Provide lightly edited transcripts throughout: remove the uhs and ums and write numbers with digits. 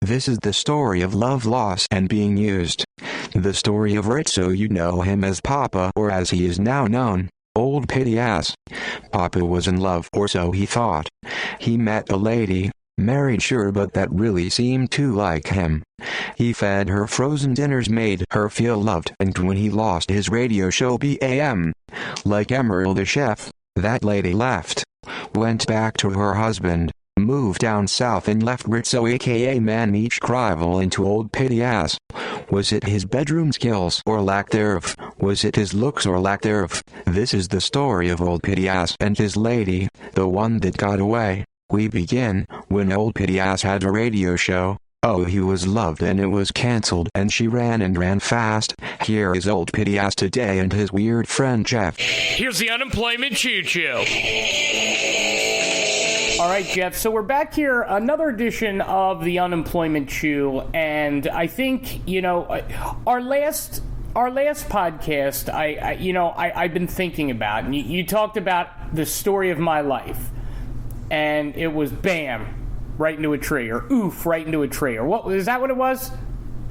This is the story of love, loss, and being used. The story of Rizzo. You know him as Papa, or as he is now known, Old Pity Ass. Papa was in love, or so he thought. He met a lady, married sure, but that really seemed too like him. He fed her frozen dinners, made her feel loved, and when he lost his radio show BAM, like Emerald the chef, that lady left, went back to her husband, moved down south, and left Rizzo aka Man Each Rival into Old Pity Ass. Was it his bedroom skills or lack thereof? Was it his looks or lack thereof? This is the story of Old Pity Ass and his lady, the one that got away. We begin when Old Pity Ass had a radio show. Oh, he was loved and it was cancelled, and she ran and ran fast. Here is Old Pity Ass today and his weird friend Jeff. Here's the unemployment choo-choo. All right, Jeff, so we're back here, another edition of the Unemployment Chew, and I think, our last podcast, I've been thinking about, and you talked about the story of my life, and it was bam, right into a tree, or oof, right into a tree, or what, is that what it was?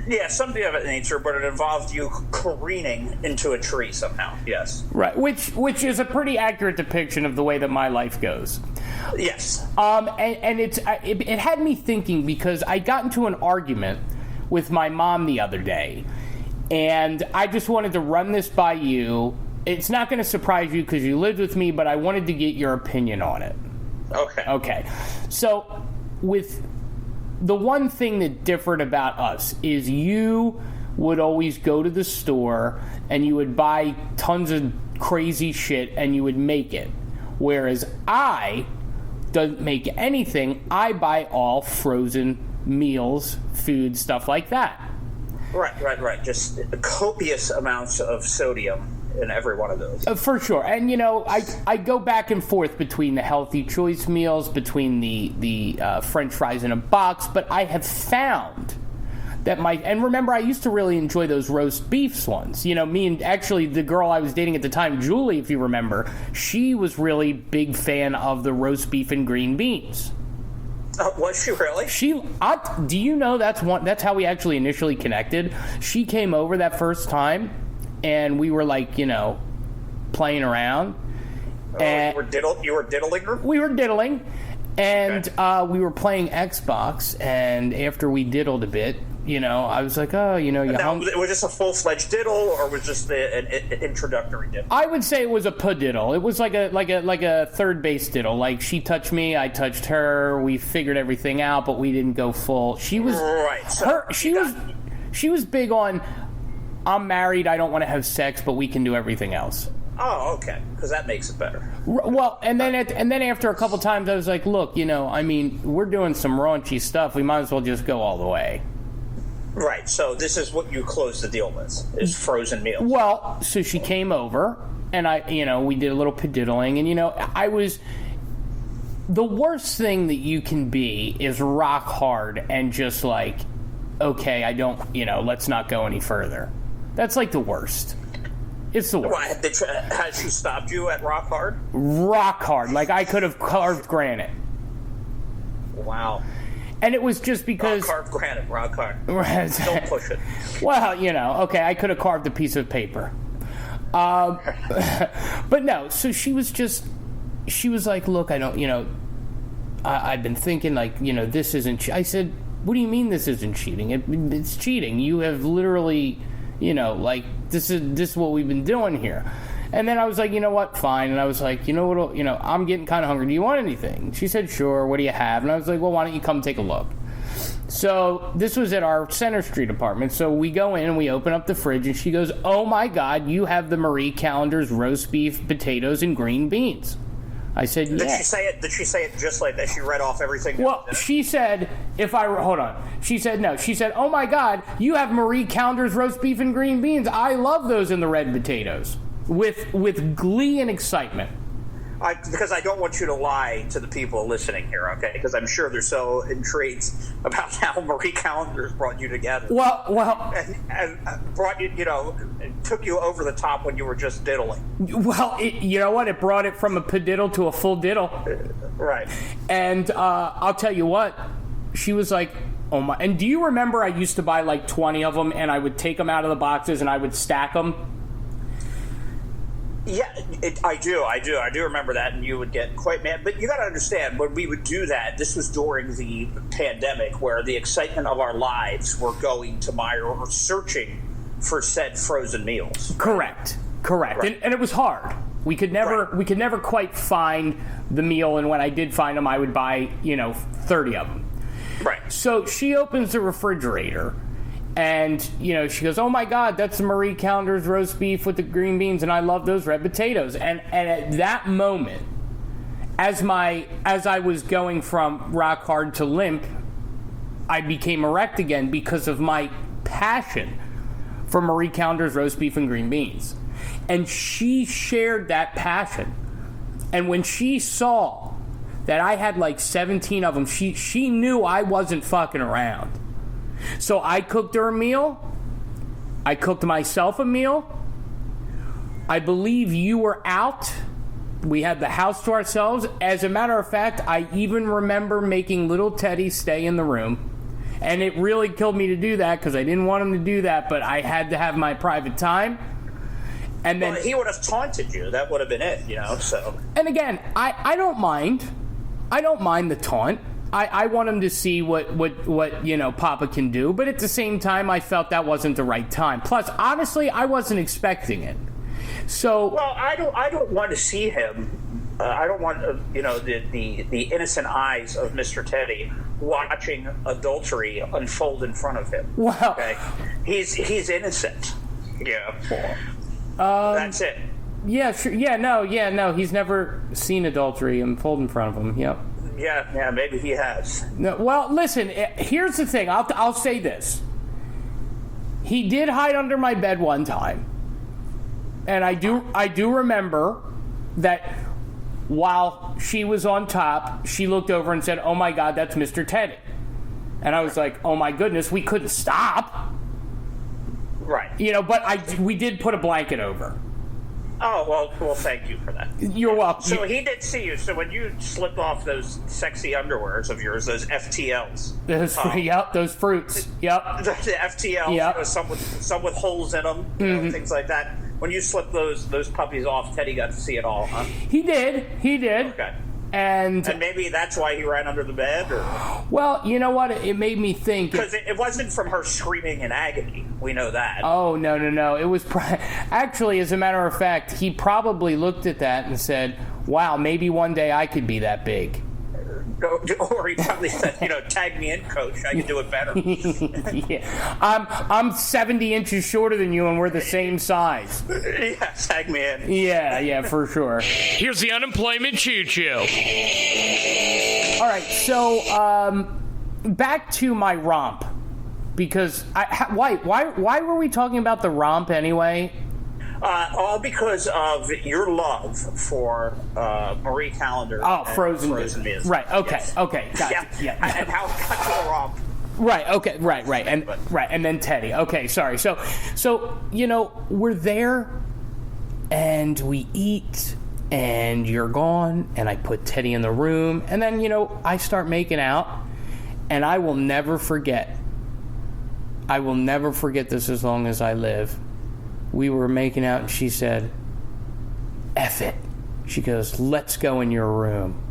Yeah, something of that nature, but it involved you careening into a tree somehow, yes. Right, which is a pretty accurate depiction of the way that my life goes. Yes. And it had me thinking, because I got into an argument with my mom the other day, and I just wanted to run this by you. It's not going to surprise you because you lived with me, but I wanted to get your opinion on it. Okay. So, with the one thing that differed about us is you would always go to the store and you would buy tons of crazy shit and you would make it. Whereas I don't make anything. I buy all frozen meals, food, stuff like that. Right. Just copious amounts of sodium in every one of those. For sure. And, I go back and forth between the healthy choice meals, between the French fries in a box, but I have found that and remember, I used to really enjoy those roast beefs ones. Me and actually the girl I was dating at the time, Julie, if you remember, she was really big fan of the roast beef and green beans. Was she really? Do you know that's how we actually initially connected? She came over that first time, and we were playing around. And you were diddling her? We were diddling, and okay. We were playing Xbox, and after we diddled a bit, I was like, oh, now, was this a full-fledged diddle, or was just an introductory diddle? I would say it was a padiddle. It was like a third base diddle. Like, she touched me, I touched her. We figured everything out, but we didn't go full. She was right. So she was big on, I'm married, I don't want to have sex, but we can do everything else. Oh, okay, because that makes it better. Well, and then after a couple times, I was like, look, we're doing some raunchy stuff. We might as well just go all the way. Right, so this is what you close the deal with, is frozen meals. Well, so she came over, and we did a little padiddling, and the worst thing that you can be is rock hard and just like, okay, I don't, let's not go any further. That's like the worst. It's the worst. Has she stopped you at rock hard? Rock hard, like I could have carved granite. Wow. And it was just because... Rock hard. Don't push it. Well, okay, I could have carved a piece of paper. But no, so she was like, look, I don't, I've been thinking, this isn't... I said, what do you mean this isn't cheating? It's cheating. You have literally, this is what we've been doing here. And then I was like, you know what, fine. And I was like, I'm getting kind of hungry. Do you want anything? She said, sure. What do you have? And I was like, well, why don't you come take a look? So this was at our Center Street apartment. So we go in and we open up the fridge, and she goes, oh my God, you have the Marie Callender's roast beef, potatoes, and green beans. I said, yeah. Did she say it just like that? She read off everything? Well, she said, hold on. She said, no. She said, oh my God, you have Marie Callender's roast beef and green beans. I love those in the red potatoes. With glee and excitement. Because I don't want you to lie to the people listening here, okay? Because I'm sure they're so intrigued about how Marie Callender's brought you together. Well, and brought you, took you over the top when you were just diddling. Well, you know what? It brought it from a padiddle to a full diddle. Right. And I'll tell you what, she was like, oh my. And do you remember I used to buy like 20 of them, and I would take them out of the boxes and I would stack them? Yeah, I do remember that, and you would get quite mad. But you got to understand, when we would do that, this was during the pandemic, where the excitement of our lives were going to Meijer or searching for said frozen meals. Correct. Right. And it was hard. We could never quite find the meal, and when I did find them, I would buy 30 of them. Right. So she opens the refrigerator. And, she goes, oh, my God, that's the Marie Callender's roast beef with the green beans, and I love those red potatoes. And at that moment, as I was going from rock hard to limp, I became erect again because of my passion for Marie Callender's roast beef and green beans. And she shared that passion. And when she saw that I had like 17 of them, she knew I wasn't fucking around. So I cooked her a meal. I cooked myself a meal. I believe you were out. We had the house to ourselves. As a matter of fact, I even remember making little Teddy stay in the room. And it really killed me to do that because I didn't want him to do that, but I had to have my private time. And then he would have taunted you. That would have been it, so. And again, I don't mind. I don't mind the taunt. I want him to see what Papa can do, but at the same time, I felt that wasn't the right time. Plus, honestly, I wasn't expecting it. So, well, I don't want to see him. I don't want the innocent eyes of Mr. Teddy watching adultery unfold in front of him. Wow. Okay? He's innocent. Yeah. That's it. Yeah. Sure. Yeah. No. He's never seen adultery unfold in front of him. Yep. Yeah, maybe he has. No, well, listen, here's the thing. I'll say this. He did hide under my bed one time. And I do remember that while she was on top, she looked over and said, oh my God, that's Mr. Teddy. And I was like, oh my goodness, we couldn't stop. Right. But we did put a blanket over. Oh, well, thank you for that. You're welcome. So he did see you. So when you slipped off those sexy underwears of yours, those FTLs. Those fruits. Yep. The FTLs, yep. Some with holes in them, things like that. When you slipped those puppies off, Teddy got to see it all, huh? He did. Okay. And maybe that's why he ran under the bed? Or? Well, you know what? It made me think. Because it wasn't from her screaming in agony. We know that. Oh, no. It was actually, as a matter of fact, he probably looked at that and said, wow, maybe one day I could be that big. Or he probably said, tag me in, coach. I can do it better. Yeah. I'm 70 inches shorter than you, and we're the same size. Yeah, tag me in. Yeah, for sure. Here's the unemployment choo-choo. All right, so back to my romp, because why were we talking about the romp anyway? All because of your love for Marie Callender. Oh, frozen meals. Right. Okay. Yes. Okay. Gotcha. Yeah. And how it got to the romp. Right. Okay. Right. And then Teddy. Okay. Sorry. So we're there, and we eat, and you're gone, and I put Teddy in the room, and then I start making out, and I will never forget. I will never forget this as long as I live. We were making out, and she said, F it. She goes, let's go in your room.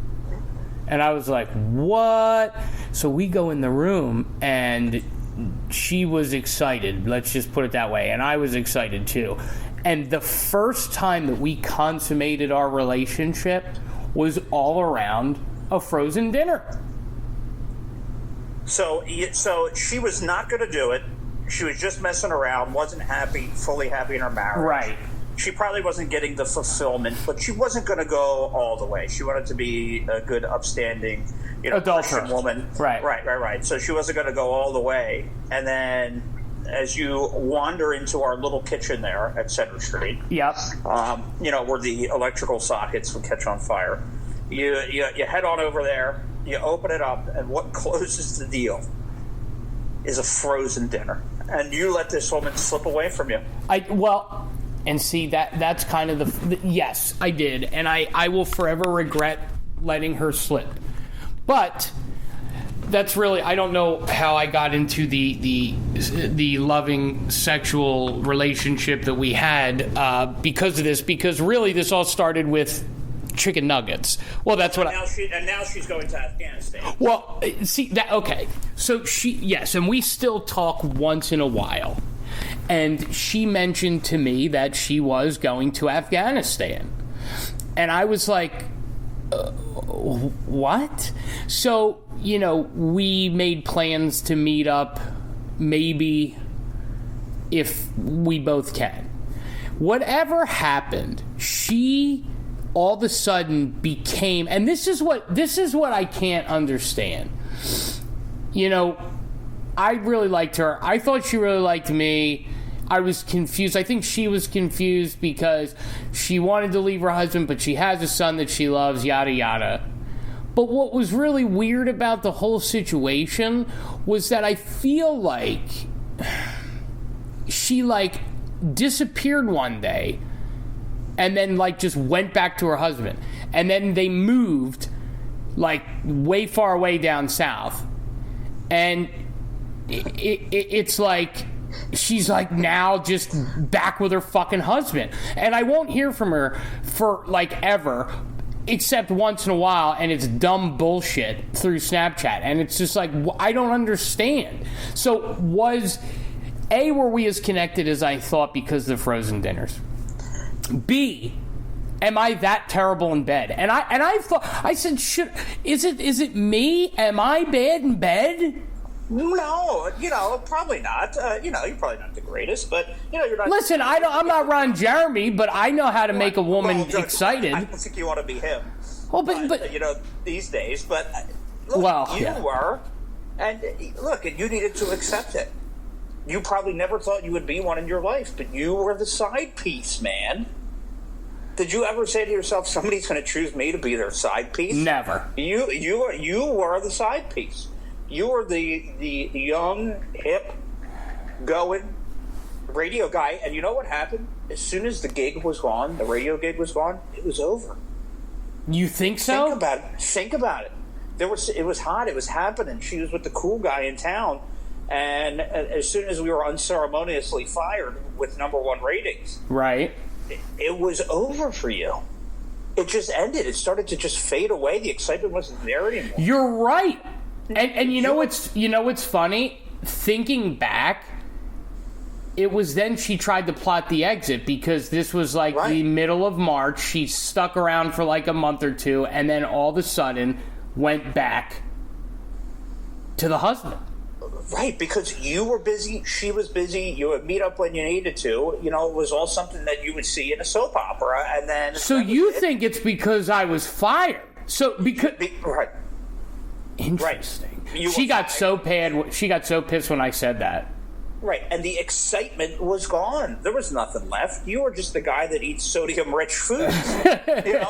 And I was like, what? So we go in the room, and she was excited. Let's just put it that way. And I was excited, too. And the first time that we consummated our relationship was all around a frozen dinner. So she was not going to do it. She was just messing around, wasn't fully happy in her marriage. Right. She probably wasn't getting the fulfillment, but she wasn't going to go all the way. She wanted to be a good, upstanding, Christian woman. Right. So she wasn't going to go all the way. And then as you wander into our little kitchen there at Center Street, yep. Where the electrical sockets would catch on fire, you head on over there, you open it up, and what closes the deal is a frozen dinner. And you let this woman slip away from you. And see, that's kind of the yes, I did. And I will forever regret letting her slip. But that's really, I don't know how I got into the loving sexual relationship that we had because of this, because really this all started with chicken nuggets. Well, that's what now she's going to Afghanistan. Well, see that, okay. So yes, and we still talk once in a while. And she mentioned to me that she was going to Afghanistan. And I was like, what? So, we made plans to meet up maybe if we both can. Whatever happened, she all of a sudden became, and this is what I can't understand. I really liked her. I thought she really liked me. I was confused. I think she was confused because she wanted to leave her husband, but she has a son that she loves, yada, yada. But what was really weird about the whole situation was that I feel like she, disappeared one day and then, just went back to her husband. And then they moved, way far away down south. And it's like she's now just back with her fucking husband, and I won't hear from her for ever, except once in a while, and it's dumb bullshit through Snapchat, and it's just I don't understand. So were we as connected as I thought because of the frozen dinners? B, am I that terrible in bed? And I thought, I said, is it me? Am I bad in bed? No, probably not. You're probably not the greatest, but you're not. Listen, I'm not Ron Jeremy, but I know how to make a woman excited. I don't think you want to be him. Well, but these days, but look, you yeah. were, and look, and you needed to accept it. You probably never thought you would be one in your life, but you were the side piece, man. Did you ever say to yourself, somebody's going to choose me to be their side piece? Never. You were the side piece. You were the young, hip, going radio guy, and you know what happened? As soon as the gig was gone, the radio gig was gone, it was over. You think so? Think about it. It was hot. It was happening. She was with the cool guy in town, and as soon as we were unceremoniously fired with #1 ratings, right, it was over for you. It just ended. It started to just fade away. The excitement wasn't there anymore. You're right. And what's funny? Thinking back, it was then she tried to plot the exit, because this was the middle of March. She stuck around for a month or two, and then all of a sudden went back to the husband. Right, because you were busy, she was busy, you would meet up when you needed to. It was all something that you would see in a soap opera, and then... So you think it's because I was fired? Right. Interesting. Right. She got so pissed when I said that. Right, and the excitement was gone. There was nothing left. You were just the guy that eats sodium-rich foods. There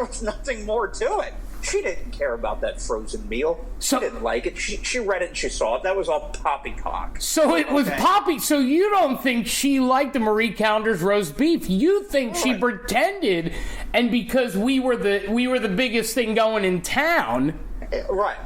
was nothing more to it. She didn't care about that frozen meal. She didn't like it. She read it and she saw it. That was all poppycock. So it was poppy. So you don't think she liked the Marie Callender's roast beef? You think she pretended, and because we were the biggest thing going in town. Right.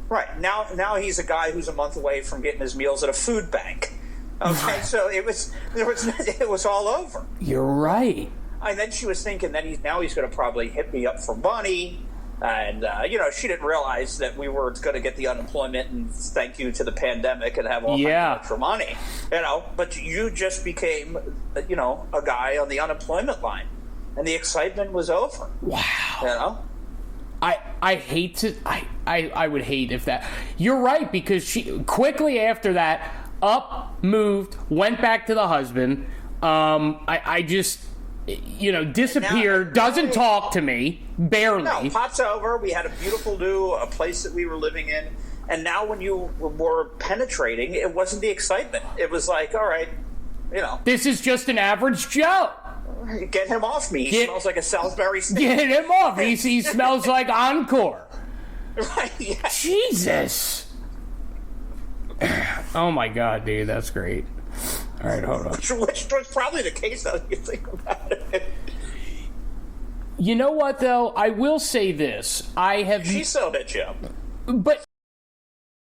Right. Now he's a guy who's a month away from getting his meals at a food bank. Okay, so it was all over. You're right. And then she was thinking that he's going to probably hit me up for money. And, she didn't realize that we were going to get the unemployment and thank you to the pandemic and have all kinds of extra money. But you just became, a guy on the unemployment line. And the excitement was over. Wow. I hate to... I would hate if that... You're right, because she quickly after that, moved, went back to the husband. I just... disappeared, doesn't talk to me, barely. No, pot's over. We had a beautiful new place that we were living in. And now when you were penetrating, it wasn't the excitement. It was all right, This is just an average Joe. Get him off me. He smells like a Salisbury steak. Get him off. He smells like Encore. Right, yeah. Jesus. Oh, my God, dude. That's great. All right, hold on. Which was probably the case, though, you think about it. You know what, though? I will say this. She sold it, Joe. But